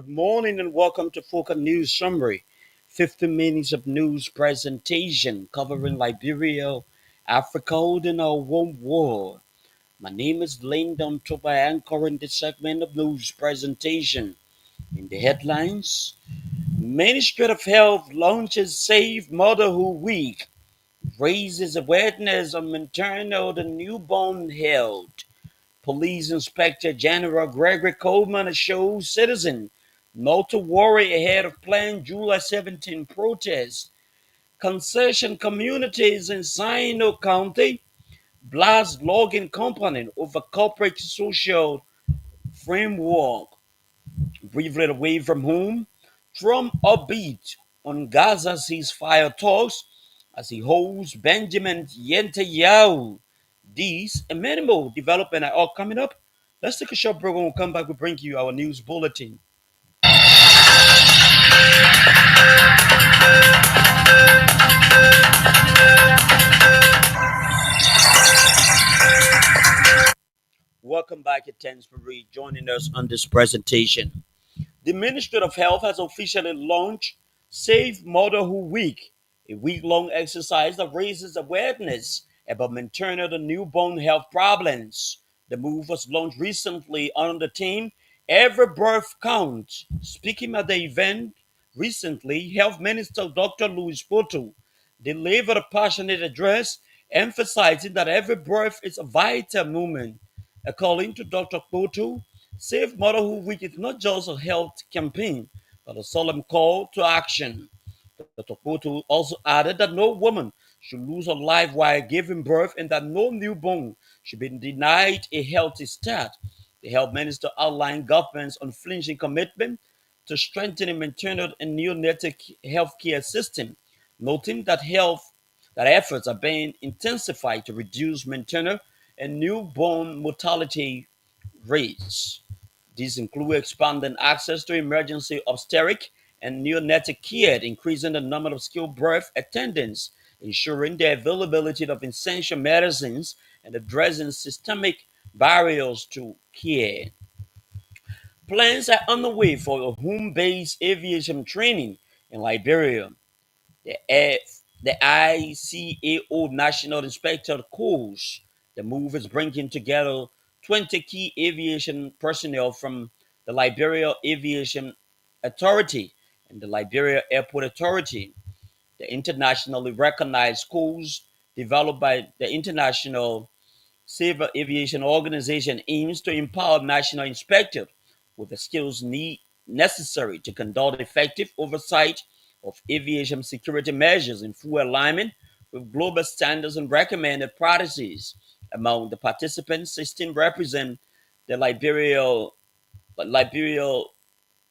Good morning and welcome to Foca News Summary. 15 minutes of news presentation covering Liberia, Africa, and our home world. My name is Lyndon Toba, anchoring this segment of news presentation. In the headlines, Ministry of Health launches Safe Motherhood Week, raises awareness on maternal and newborn health. Police Inspector General Gregory Coleman assures citizens not to worry ahead of planned July 17 protests. Concession communities in Sino County blast logging company over corporate social framework. Briefly away from home, Trump upbeat on Gaza ceasefire talks as he holds Benjamin Netanyahu. These and many more development are all coming up. Let's take a short break. When we come back, we bring you our news bulletin. Welcome back, thanks for joining us on this presentation. The Ministry of Health has officially launched Safe Motherhood Week, a week-long exercise that raises awareness about maternal and newborn health problems. The move was launched recently under the theme Every Birth Counts. Speaking at the event recently, Health Minister Dr. Louis Poto delivered a passionate address emphasizing that every birth is a vital moment. According to Dr. Poto, Safe Motherhood Week is not just a health campaign, but a solemn call to action. Dr. Poto also added that no woman should lose her life while giving birth and that no newborn should be denied a healthy start. The health minister outlined government's unflinching commitment to strengthening maternal and neonatal health care system, noting that efforts are being intensified to reduce maternal and newborn mortality rates. These include expanding access to emergency obstetric and neonatal care, increasing the number of skilled birth attendants, ensuring the availability of essential medicines, and addressing systemic barriers to care. Plans are underway for a home-based aviation training in Liberia. The ICAO National Inspector Corps. The move is bringing together 20 key aviation personnel from the Liberia Aviation Authority and the Liberia Airport Authority. The internationally recognized course developed by the International Civil Aviation Organization aims to empower national inspectors with the skills necessary to conduct effective oversight of aviation security measures in full alignment with global standards and recommended practices. Among the participants, 16 represent the Liberia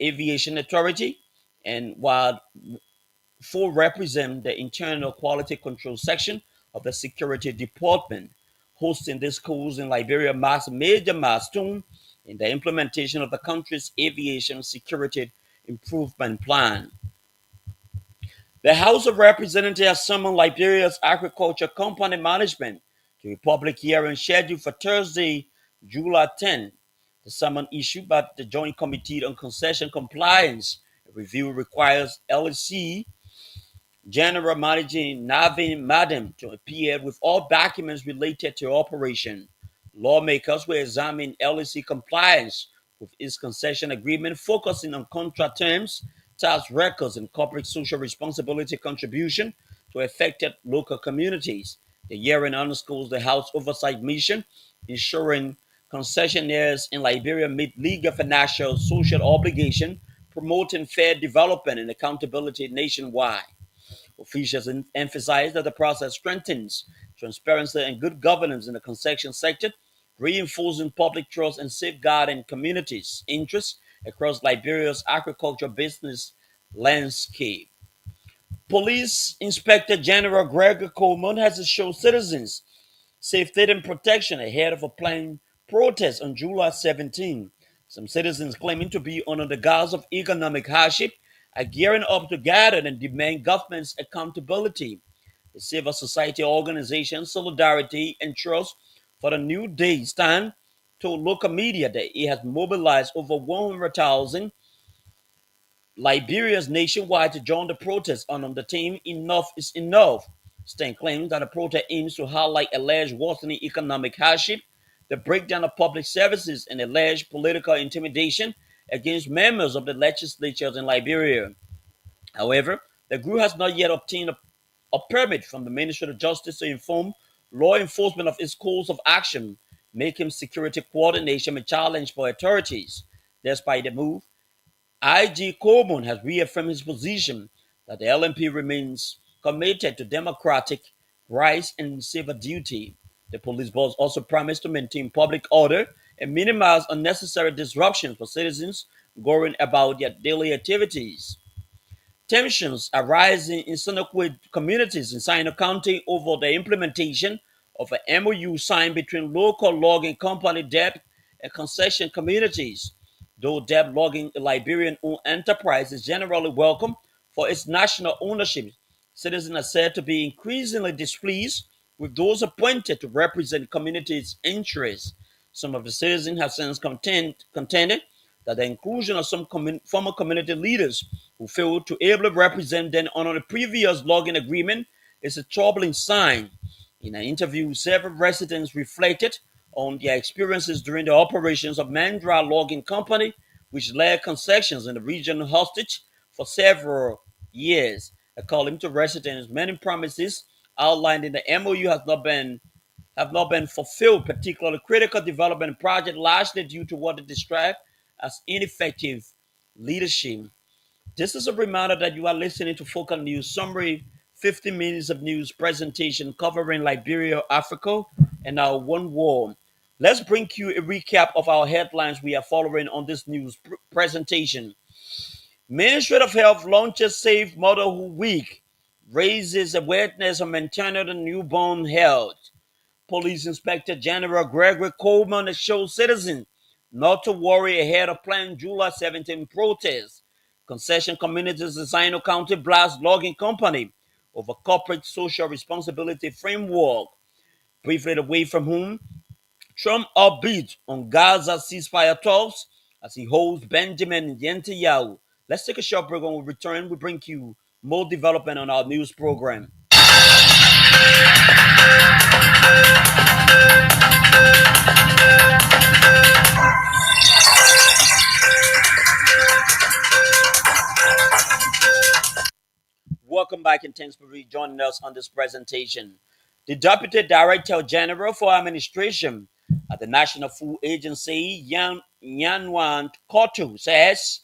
Aviation Authority, and while 4 represent the Internal Quality Control Section of the Security Department. Hosting this course in Liberia marks a major milestone in the implementation of the country's aviation security improvement plan. The House of Representatives has summoned Liberia's Agriculture Company Management to a public hearing scheduled for Thursday, July 10. The summons issued by the Joint Committee on Concession Compliance. A review requires LEC General Managing Navin Madam to appear with all documents related to operation. Lawmakers will examine LEC compliance with its concession agreement, focusing on contract terms, tax records, and corporate social responsibility contribution to affected local communities. The hearing underscores the House Oversight Mission, ensuring concessionaires in Liberia meet legal, financial, social obligation, promoting fair development and accountability nationwide. Officials emphasize that the process strengthens transparency and good governance in the concession sector, reinforcing public trust and safeguarding communities' interests across Liberia's agricultural business landscape. Police Inspector General Gregory Coleman has assured citizens safety and protection ahead of a planned protest on July 17. Some citizens claiming to be under the guise of economic hardship are gearing up to gather and demand government's accountability. The civil society organization Solidarity and Trust for the New Day stand told local media that it has mobilized over 100,000 Liberia's nationwide to join the protest on the theme Enough is Enough. Stein claims that the protest aims to highlight alleged worsening economic hardship, the breakdown of public services, and alleged political intimidation against members of the legislatures in Liberia. However, the group has not yet obtained a permit from the Ministry of Justice to inform law enforcement of its course of action, making security coordination a challenge for authorities. Despite the move, IG Coleman has reaffirmed his position that the LNP remains committed to democratic rights and civic duty. The police boss also promised to maintain public order and minimize unnecessary disruptions for citizens going about their daily activities. Tensions are rising in Sonoqua communities in Sino County over the implementation of an MOU signed between local logging company Deb and concession communities. Though Deb Logging, a Liberian-owned enterprise, is generally welcome for its national ownership, citizens are said to be increasingly displeased with those appointed to represent communities' interests. Some of the citizens have since contended that the inclusion of some former community leaders who failed to ably represent them on the previous logging agreement is a troubling sign. In an interview, several residents reflected on their experiences during the operations of Mandra Logging Company, which led concessions in the region hostage for several years. According to residents, many promises outlined in the MOU have not been fulfilled, particularly critical development projects, largely due to what they describe as ineffective leadership. This is a reminder that you are listening to Focal News Summary, 50 minutes of news presentation covering Liberia, Africa, and our one war. Let's bring you a recap of our headlines we are following on this news presentation. Ministry of Health launches Safe Motherhood Week, raises awareness on maternal and newborn health. Police Inspector General Gregory Coleman assures citizens not to worry ahead of planned July 17 protests. Concession communities in Sino County blast logging company over corporate social responsibility framework. Briefly away from home, Trump upbeat on Gaza ceasefire talks as he holds Benjamin Netanyahu. Let's take a short break. When we return, we bring you more development on our news program. Welcome back and thanks for joining us on this presentation. The Deputy Director General for Administration at the National Food Agency, Yanwan Kotu, says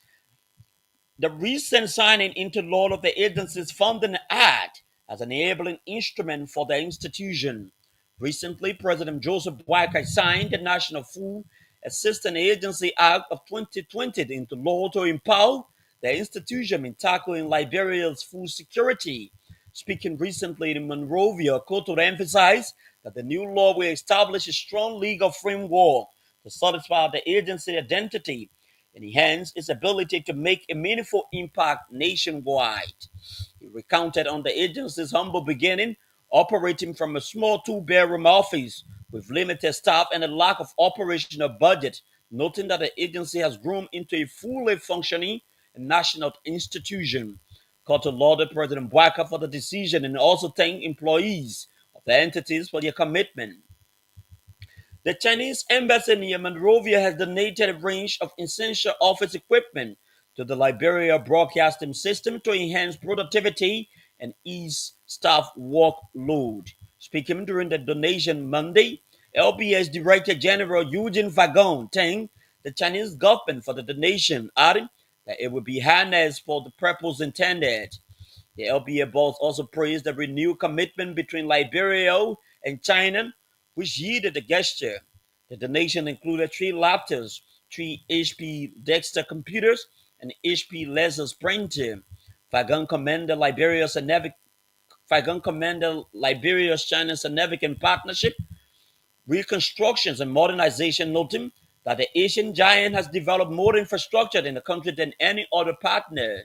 the recent signing into law of the agency's Funding Act as an enabling instrument for the institution. Recently, President Joseph Boakai signed the National Food Assistance Agency Act of 2020 into law to empower the institution in tackling Liberia's food security. Speaking recently in Monrovia, Koto emphasized that the new law will establish a strong legal framework to solidify the agency identity and enhance its ability to make a meaningful impact nationwide. He recounted on the agency's humble beginning, operating from a small two-bedroom office with limited staff and a lack of operational budget, noting that the agency has grown into a fully functioning national institution. Carter lauded President Bwaka for the decision and also thanked employees of the entities for their commitment. The Chinese embassy near Monrovia has donated a range of essential office equipment to the Liberia broadcasting system to enhance productivity and ease staff workload. Speaking during the donation Monday, LBS Director General Eugene Vagon thanked the Chinese government for the donation, adding that it would be harnessed for the purpose intended. The LBA boss also praised the renewed commitment between Liberia and China, which yielded the gesture. The donation included 3 laptops, 3 HP Dexter computers, and HP laser printer. Fagan commended Liberia's China significant partnership, reconstructions, and modernization, noting that the Asian giant has developed more infrastructure in the country than any other partner.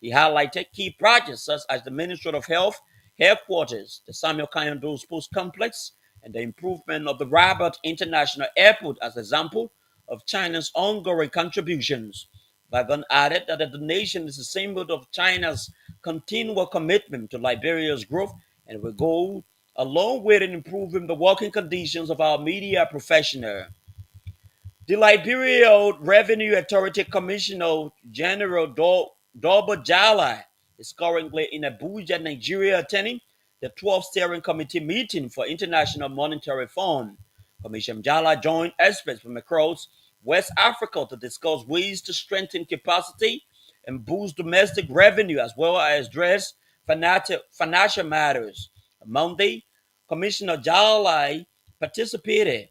He highlighted key projects such as the Ministry of Health headquarters, the Samuel Kayando Sports Complex, and the improvement of the Rabat International Airport as an example of China's ongoing contributions. Fagan added that the donation is a symbol of China's continual commitment to Liberia's growth and will go a long way in improving the working conditions of our media professionals. The Liberia Revenue Authority Commissioner General Dorba Jala is currently in Abuja, Nigeria, attending the 12th Steering Committee meeting for International Monetary Fund. Commissioner Jala joined experts from across West Africa to discuss ways to strengthen capacity and boost domestic revenue as well as address financial matters. On Monday, Commissioner Jala participated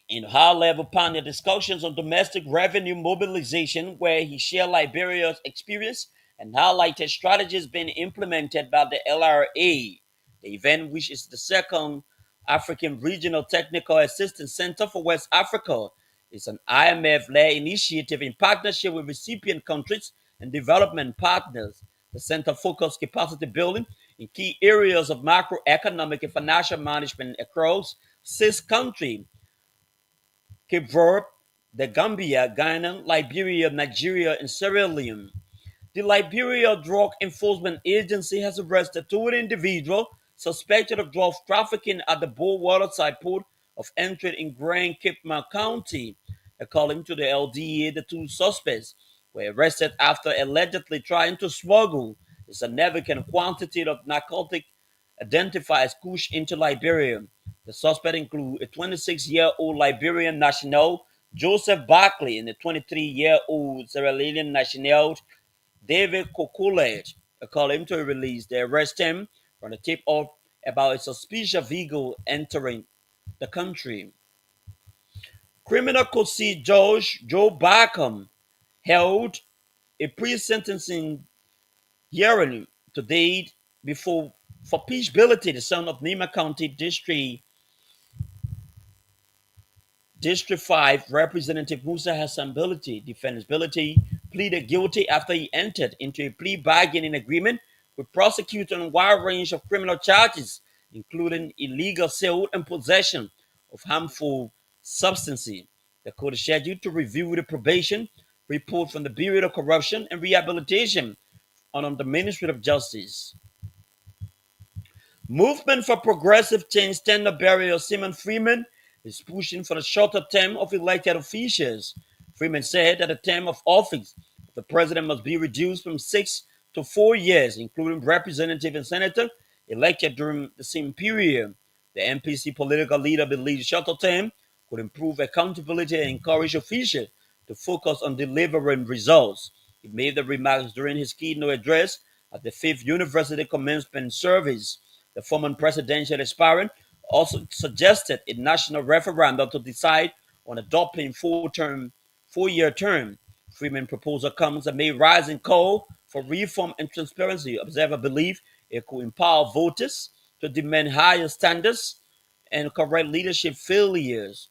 in high-level panel discussions on domestic revenue mobilization, where he shared Liberia's experience and highlighted strategies being implemented by the LRA. The event, which is the second African Regional Technical Assistance Center for West Africa, is an IMF-led initiative in partnership with recipient countries and development partners. The center focused capacity building in key areas of macroeconomic and financial management across 6 countries: Cape Verde, the Gambia, Ghana, Liberia, Nigeria, and Sierra Leone. The Liberia Drug Enforcement Agency has arrested two individuals suspected of drug trafficking at the Bull Waterside port of entry in Grand Cape County. According to the LDA, the two suspects were arrested after allegedly trying to smuggle a significant quantity of narcotic identified as Kush into Liberia. The suspects include a 26-year-old Liberian national, Joseph Barkley, and a 23-year-old Sierra Leonean national, David Kokolet. According to a release, they arrest him from the tip-off about a suspicious vehicle entering the country. Criminal court Judge Joe Barkham held a pre-sentencing hearing today before for Peach Billity, the son of Nima County District 5 Representative Musa Hassan Billity. Defendant Billity pleaded guilty after he entered into a plea bargaining agreement with prosecutors on a wide range of criminal charges, including illegal sale and possession of harmful substances. The court is scheduled to review the probation report from the Bureau of Corruption and Rehabilitation on the Ministry of Justice. Movement for Progressive Change standard bearer Simon Freeman is pushing for a shorter term of elected officials. Freeman said that the term of office of the president must be reduced from 6 to 4 years, including representative and senator elected during the same period. The MPC political leader believes shorter term could improve accountability and encourage officials to focus on delivering results. He made the remarks during his keynote address at the 5th University Commencement Service. The former presidential aspirant also suggested a national referendum to decide on adopting 4-year term. Freeman's proposal comes amid rising call for reform and transparency. Observers believe it could empower voters to demand higher standards and correct leadership failures.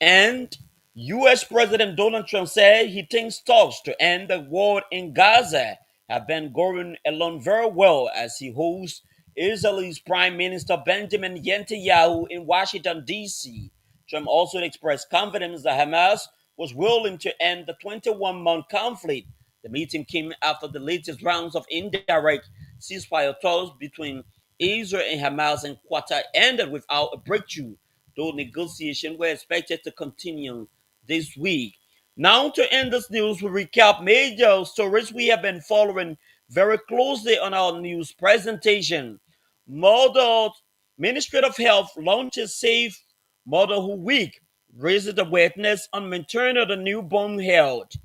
And U.S. President Donald Trump said he thinks talks to end the war in Gaza have been going along very well as he hosts Israel's Prime Minister Benjamin Netanyahu in Washington, D.C. Trump also expressed confidence that Hamas was willing to end the 21-month conflict. The meeting came after the latest rounds of indirect ceasefire talks between Israel and Hamas and Qatar ended without a breakthrough, though negotiations were expected to continue this week. Now, to end this news, we recap major stories we have been following very closely on our news presentation. Mother Ministry of Health launches Safe Motherhood Week, raises awareness on maternal and newborn health.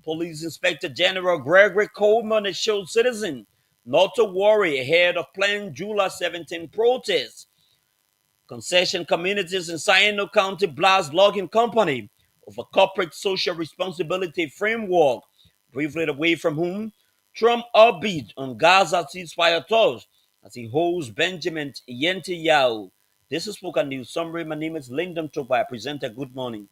Police Inspector General Gregory Coleman assured citizens not to worry ahead of planned July 17 protests. Concession communities in Sino County blast logging company of a corporate social responsibility framework. Briefly away from whom Trump upbeat on Gaza ceasefire talks as he holds Benjamin Netanyahu. This is Spoken News Summary. My name is Lyndon Toba. I present a good morning.